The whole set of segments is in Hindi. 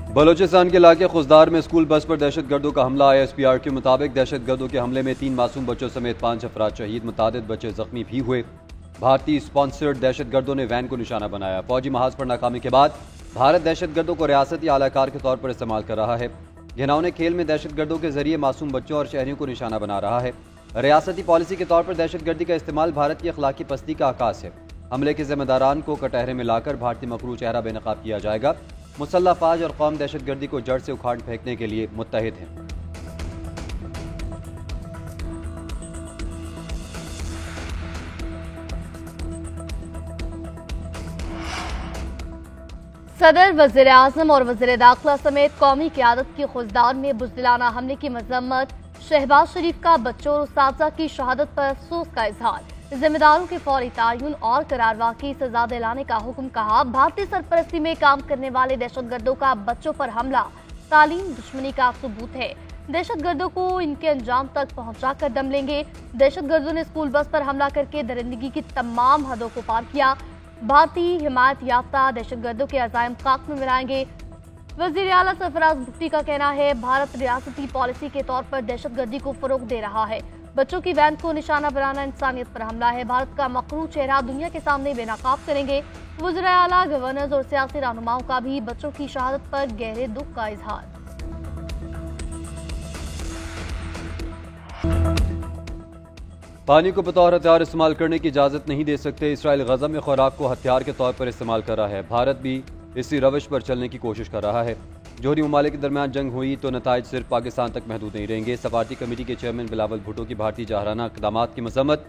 बलोचिस्तान के इलाके खुजदार में स्कूल बस पर दहशतगर्दों का हमला। ISPR के मुताबिक दहशतगर्दों के हमले में 3 मासूम बच्चों समेत 5 अफराद शहीद, मुतादिद बच्चे जख्मी भी हुए। भारतीय स्पॉन्सर्ड दहशतगर्दों ने वैन को निशाना बनाया। फौजी महाज पर नाकामी के बाद भारत दहशतगर्दों को रियासती आलाकार के तौर पर इस्तेमाल कर रहा है। घिनौने खेल में दहशतगर्दों के जरिए मासूम बच्चों और शहरियों को निशाना बना रहा है। रियासती पॉलिसी के तौर पर दहशतगर्दी का इस्तेमाल भारत की अखलाकी पस्ती का आकाश है। हमले के जिम्मेदारान को कटहरे में लाकर भारतीय मकरू चेहरा बेनकाब किया जाएगा। मुसल्लह फाज और कौम दहशतगर्दी को जड़ से उखाड़ फेंकने के लिए मुत्तहिद हैं। सदर, वज़ीर आज़म और वज़ीर दाखिला समेत कौमी क़यादत की खुजदार में बुज़दिलाना हमले की मजम्मत। शहबाज शरीफ का बच्चों और उस्ताज़ा की शहादत पर अफसोस का इजहार। जिम्मेदारों के फौरी तयन और करारवाह की सजा दिलाने का हुक्म। कहा, भारतीय सरपरस्ती में काम करने वाले दहशतगर्दों का बच्चों पर हमला तालीम दुश्मनी का सबूत है। दहशतगर्दों को इनके अंजाम तक पहुंचा कर दम लेंगे। दहशतगर्दों ने स्कूल बस पर हमला करके दरिंदगी की तमाम हदों को पार किया। भारतीय हिमायत याफ्ता दहशतगर्दों के अज़ाइम खाक में मिलाएंगे। वज़ीर आला सरफराज भुट्टी का कहना है, भारत रियासती पॉलिसी के तौर पर दहशतगर्दी को फरोग दे रहा है। बच्चों की वैन को निशाना बनाना इंसानियत पर हमला है। भारत का मकरू चेहरा दुनिया के सामने बेनकाब करेंगे। वज़ीर आला, गवर्नर्स और सियासी रहनुमाओं का भी बच्चों की शहादत पर गहरे दुख का इजहार। पानी को बतौर हथियार इस्तेमाल करने की इजाज़त नहीं दे सकते। इसराइल गज़ा में खुराक को हथियार के तौर पर इस्तेमाल कर रहा है। भारत भी इसी रवश पर चलने की कोशिश कर रहा है। जोहरी ममालिक के दरमियान जंग हुई तो नताइज सिर्फ पाकिस्तान तक महदूद नहीं रहेंगे। सफारती कमेटी के चेयरमैन बिलावल भुट्टो की भारतीय जाहराना इक़दामात की मजम्मत।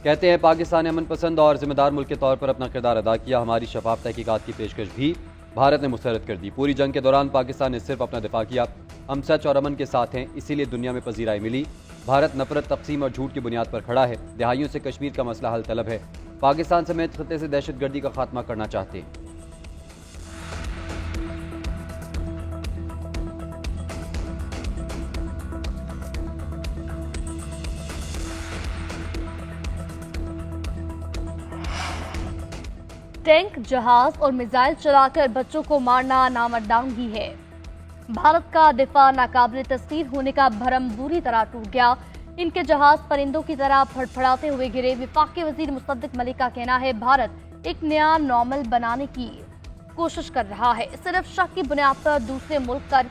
कहते हैं, पाकिस्तान ने अमन पसंद और जिम्मेदार मुल्क के तौर पर अपना किरदार अदा किया। हमारी शफाफ तहकीकात की पेशकश भी भारत ने मुस्तरद कर दी। पूरी जंग के दौरान पाकिस्तान ने सिर्फ अपना दिफा किया। हम सच और अमन के साथ हैं, इसीलिए दुनिया में पजीराई मिली। भारत नफरत, तकसीम और झूठ की बुनियाद पर खड़ा है। दहाइयों से कश्मीर का मसला हल तलब है। पाकिस्तान समेत खत्ते से दहशतगर्दी का खात्मा करना चाहते हैं। टैंक, जहाज और मिसाइल चलाकर बच्चों को मारना नामर्दानगी है। भारत का दिफा नाकाबिल तस्वीर होने का भरम बुरी तरह टूट गया। इनके जहाज परिंदों की तरह फड़फड़ाते हुए गिरे। विफाकी वजीर मुसद्दिक मलिक का कहना है, भारत एक नया नॉर्मल बनाने की कोशिश कर रहा है। सिर्फ शक की बुनियाद पर दूसरे मुल्क पर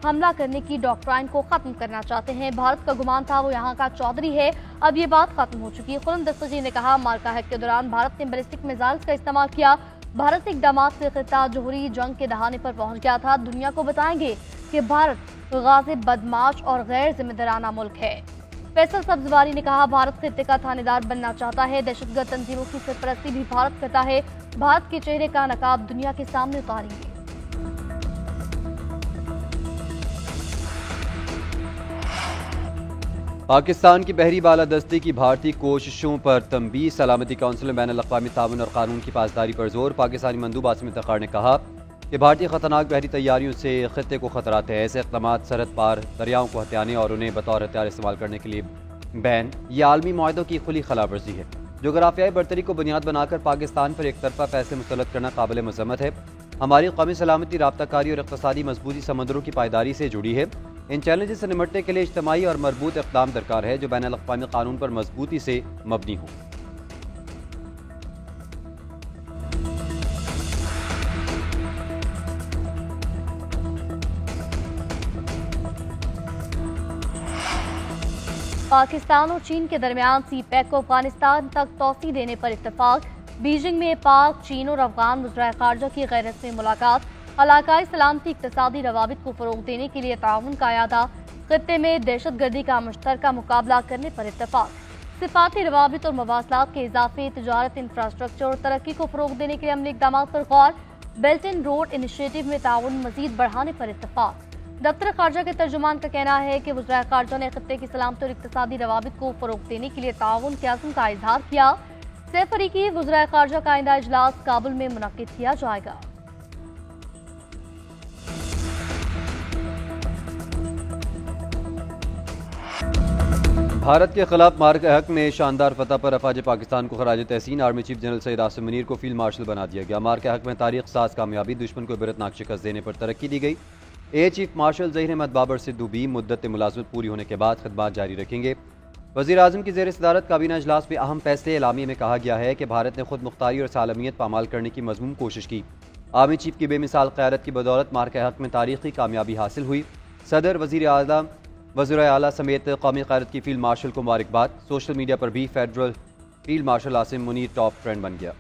हमला करने की डॉक्ट्राइन को खत्म करना चाहते हैं। भारत का गुमान था वो यहाँ का चौधरी है, अब ये बात खत्म हो चुकी है। खुर्रम दस्तगी ने कहा, मार्का हैक के दौरान भारत ने बैलिस्टिक मिसाइल्स का इस्तेमाल किया। भारत इक़दामात से खित्ता जोहरी जंग के दहाने पर पहुंच गया था। दुनिया को बताएंगे कि भारत गाज़िब, बदमाश और गैर जिम्मेदाराना मुल्क है। फैसल सब्जवारी ने कहा, भारत खित्ते का थानेदार बनना चाहता है। दहशतगर्द तंजीमों की सरपरस्ती भी भारत करता है। भारत के चेहरे का नकाब दुनिया के सामने उतारेंगे। पाकिस्तान की बहरी बालादस्ती की भारतीय कोशिशों पर तंबीह। सलामती काउंसिल में बैनुल-अक़वामी ताउन और कानून की पासदारी पर जोर। पाकिस्तानी मंदूब आसिम इफ्तिखार ने कहा कि भारतीय खतरनाक बहरी तैयारियों से खित्ते को खतरात है। ऐसे इक़दामात सरहद पार दरियाओं को हथियाने और उन्हें बतौर हथियार इस्तेमाल करने के लिए बैन ये आलमी मुआहदों की खुली खिलाफवर्जी है। जोग्राफियाई बरतरी को बुनियाद बनाकर पाकिस्तान पर एक तरफा पैसे मुसल्लत करना काबिल मज़म्मत है। हमारी कौमी सलामती, राब्ताकारी और इक़्तिसादी मजबूती समंदरों की पायदारी से जुड़ी है। इन चैलेंजेस से निपटने के लिए इज्तिमाई और मरबूत इक़दाम दरकार है जो बैनुल-अक़वामी कानून पर मजबूती से मबनी हो। पाकिस्तान और चीन के दरमियान सी-पैक को अफगानिस्तान तक तोसी देने पर इत्तेफाक। बीजिंग में पाक, चीन और अफगान वज़ीर ख़ारजा की गैर रस्मी मुलाकात। इलाकाई सलामती, इक़्तिसादी रवाबित को फ़रोग़ देने के लिए ताउन का इरादा। खित्ते में दहशतगर्दी का मुश्तरका मुकाबला करने पर इत्तेफाक। सिफाती रवाबित और मवासलात के इजाफे, तिजारत, इंफ्रास्ट्रक्चर और तरक्की को फ़रोग़ देने के लिए अमली इक़दामात पर गौर। बेल्ट एंड रोड इनिशिएटिव में ताउन मज़ीद बढ़ाने पर इत्तेफाक। दफ्तर खारजा के तर्जुमान का कहना है कि वज़ीर ख़ारजा ने खित्ते की सलामती और इक़्तिसादी रवाबित को फ़रोग़ देने के लिए ताउन के अज़्म का इजहार किया। सैफरीकी वज़ीर ख़ारजा का आइंदा इजलास काबुल में मुनक्किद किया जाएगा। भारत के खिलाफ मार्का हक में शानदार फतह पर अफवाज पाकिस्तान को खराज तहसीन। Army chief general Syed Asim Munir को फील्ड मार्शल बना दिया गया। मार्का हक में तारीख साज कामयाबी, दुश्मन को इबरतनाक शिकस्त देने पर तरक्की दी गई। Air chief marshal Zaheer Ahmed Babar Sidhu भी मुद्दत मुलाजमत पूरी होने के बाद खिदमत जारी रखेंगे। वज़ीर आज़म की ज़ेर सदारत काबीना इजलास में अहम फैसले एलामी में कहा गया है कि भारत ने खुद मुख्तारी और सालमियत पामाल करने की मज़मूम कोशिश की। आर्मी चीफ की बेमिसाल क़यादत की बदौलत मार्के हक़ में तारीख़ी कामयाबी हासिल हुई। सदर, वज़ीर आला समेत कौमी क़यादत की फील्ड मार्शल को मुबारकबाद। सोशल मीडिया पर भी federal field marshal Asim Munir top trend बन गया।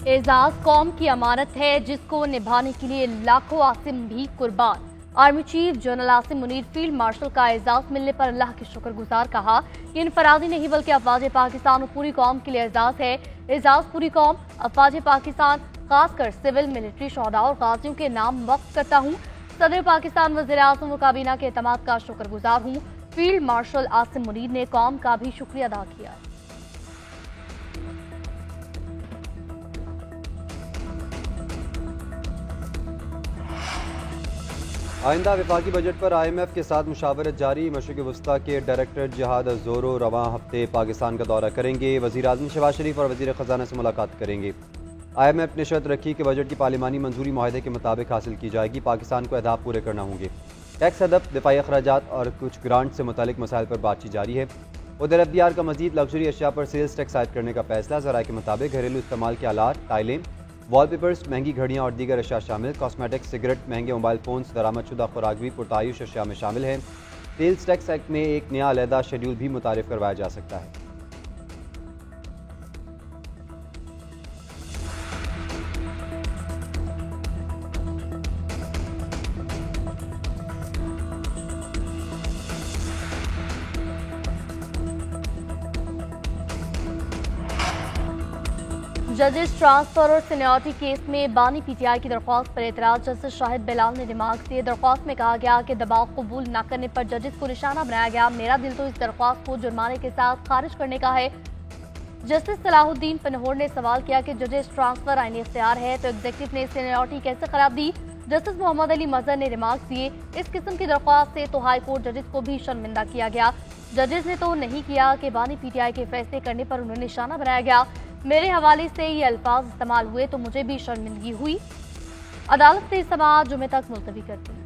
एजाज कौम की अमानत है जिसको निभाने के लिए लाखों आसिम भी कुर्बान। Army chief general Asim Munir field marshal का एजाज मिलने पर अल्लाह के शुक्रगुजार कहा कि इनफरादी नहीं बल्कि अफवाज पाकिस्तान और पूरी कौम के लिए एजाज है। एजाज पूरी कौम, अफवाज पाकिस्तान, खासकर सिविल, मिलिट्री शोहदा और गाजियों के नाम वक्फ करता हूँ। सदर पाकिस्तान, वज़ीर आज़म और काबीना के एतमाद का शुक्रगुजार हूँ। फील्ड मार्शल आसिम मुनीर ने कौम का भी शुक्रिया अदा किया। आइंदा वफाकी बजट पर IMF के साथ मुशावरत जारी। मशरिक़ वस्ता के डायरेक्टर जिहाद ज़ोरो रवां हफ्ते पाकिस्तान का दौरा करेंगे। वज़ीर आज़म शहबाज शरीफ और वज़ीर ख़जाना से मुलाकात करेंगे। IMF ने शर्त रखी कि बजट की पार्लिमानी मंजूरी मुआहदे के मुताबिक हासिल की जाएगी। पाकिस्तान को अहदाफ पूरे करना होंगे। टैक्स हदफ, दिफाई अखराजात और कुछ ग्रांट से मुतालिक मसाइल पर बातचीत जारी है। उधर FDR का मजीद लग्जरी अशिया पर सेल्स टैक्स आयद करने का फैसला। ज़राए के मुताबिक घरेलू इस्तेमाल के आलात, टाइलें, वॉलपेपर्स, महंगी घड़ियाँ और दीगर अशिया शामिल। कॉस्मेटिक्स, सिगरेट, महंगे मोबाइल फ़ोन्स, दरामदशुदा खुराक भी पुरतायुश अशिया में शामिल हैं। सेल्स टैक्स एक्ट में एक नया अलहदा शेड्यूल भी मुतारिफ करवाया जा सकता है। जजेस ट्रांसफर और सीनियरिटी केस में बानी PTI की दरख्वास्त पर एतराज। जस्टिस शाहिद बेलाल ने रिमार्क्स दिए। दरख्वास्त में कहा गया कि दबाव कबूल न करने पर जजेस को निशाना बनाया गया। मेरा दिल तो इस दरख्वास्त को जुर्माने के साथ खारिज करने का है। जस्टिस सलाहुद्दीन पनहोर ने सवाल किया कि जजेस ट्रांसफर आईनी इख्तियार है तो एग्जीक्यूटिव ने सीनियरिटी कैसे करार दी। जस्टिस मोहम्मद अली मजहर ने रिमार्क्स दिए, इस किस्म की दरख्वास्त से तो हाई कोर्ट जजेस को भी शर्मिंदा किया गया। जजेस ने तो नहीं किया कि बानी PTI के फैसले करने पर उन्हें निशाना बनाया गया। मेरे हवाले से ये अल्फाज इस्तेमाल हुए तो मुझे भी शर्मिंदगी हुई। अदालत ने समाअत जुमे तक मुलतवी कर दी।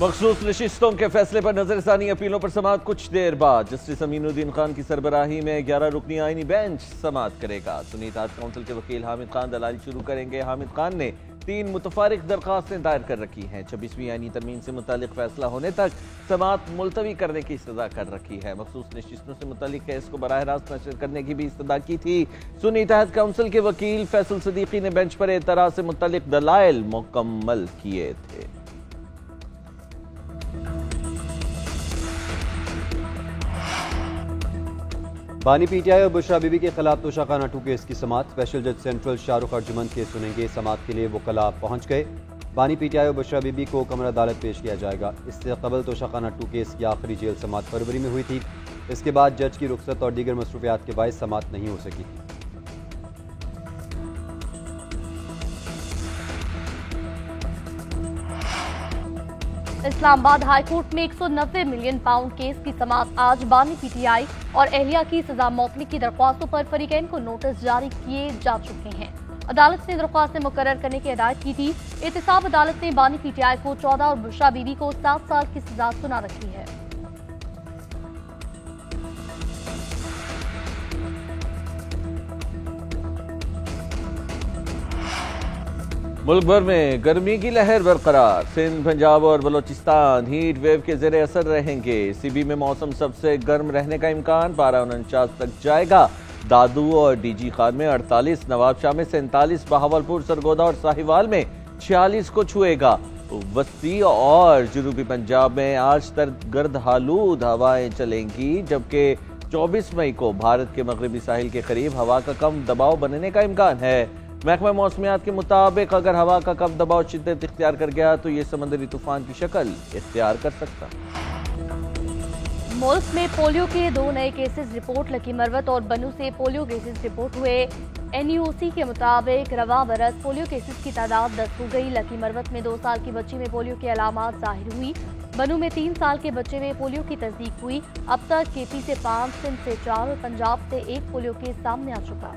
मखसूस नशिस्तों के फैसले पर नजरसानी, अपीलों पर समाअत कुछ देर बाद। जस्टिस अमीनुद्दीन खान की सरबराही में 11 रुकनी आईनी बेंच समाअत करेगा। सुन्नी इत्तेहाद काउंसिल के वकील हामिद खान दलाली शुरू करेंगे। हामिद खान ने 3 मुतफारिक दरखास्तें दायर कर रखी हैं। 26वीं आईनी तरमीम से मुतालिक फैसला होने तक समाअत मुलतवी करने की इस्तदा कर रखी है। मखसूस नशिस्तों से मुतालिक केस को बराह रास्त नशर करने की भी इस्तदा की थी। सुन्नी इत्तेहाद काउंसिल के वकील फैसल सदीकी ने बेंच पर एतराज से मुतालिक दलाइल मुकम्मल किए थे। बानी PTI और बुशरा बीबी के खिलाफ तोशाखाना 2 केस की समाअत। स्पेशल जज सेंट्रल शाहरुख अर्जुमंद केस सुनेंगे। समाअत के लिए वकला पहुंच गए। बानी PTI और बुशरा बीबी को कमर अदालत पेश किया जाएगा। इससे कबल तोशाखाना 2 केस की आखिरी जेल समाअत फरवरी में हुई थी। इसके बाद जज की रुख्सत और दीगर मसरूफियात के बायस समाअत नहीं हो सकी। इस्लामाबाद हाईकोर्ट में 190 मिलियन पाउंड केस की समाअत आज। बानी PTI और एहलिया की सजा मौतली की दरख्वास्तों पर फरीकैन को नोटिस जारी किए जा चुके हैं। अदालत ने दरख्वास्तें मुकर्रर करने की हिदायत की थी। एहतिसाब अदालत ने बानी PTI को 14 और बुशरा बीबी को 7 साल की सजा सुना रखी है। मुल्क भर में गर्मी की लहर बरकरार। सिंध, पंजाब और बलोचिस्तान हीट वेव के जेर असर रहेंगे। CB में मौसम सबसे गर्म रहने का इम्कान, पारा 49 तक जाएगा। दादू और DG खान में 48, नवाबशाह में 47, बहावलपुर, सरगोदा और साहिवाल में 46 को छुएगा। वस्ती और जनूबी पंजाब में आज तक गर्द आलूद हवाएं चलेंगी, जबकि 24 मई को भारत के मगरबी साहिल के करीब हवा का कम दबाव बनने का इम्कान है। महकमा मौसमियात के मुताबिक अगर हवा का कम दबाव शिद्दत इख्तियार कर गया तो ये समंदरी तूफान की शक्ल इख्तियार कर सकता। मुल्क में पोलियो के 2 नए केसेस रिपोर्ट। लकी मरवत और बनू से पोलियो केसेस रिपोर्ट हुए। NUOC के मुताबिक रवा बरस पोलियो केसेस की तादाद 10 हो गई। लकी मरवत में 2 साल की बच्ची में पोलियो की अलामात जाहिर हुई। बनू में 3 साल के बच्चे में पोलियो की तस्दीक हुई। अब तक KP से 5, सिंध से 4 और पंजाब से 1 पोलियो केस सामने आ चुका।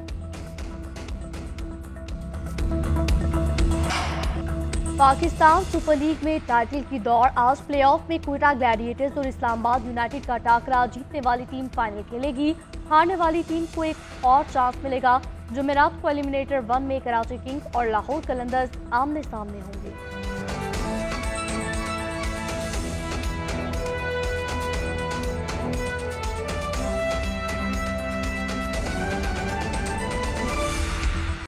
पाकिस्तान सुपर लीग में टाइटल की दौड़। आज प्लेऑफ में क्वेटा ग्लैडिएटर्स और इस्लामाबाद यूनाइटेड का टाकरा। जीतने वाली टीम फाइनल खेलेगी, हारने वाली टीम को एक और चांस मिलेगा। जुमेरात को एलिमिनेटर 1 में कराची किंग्स और लाहौर कलंदर्स आमने सामने होंगे।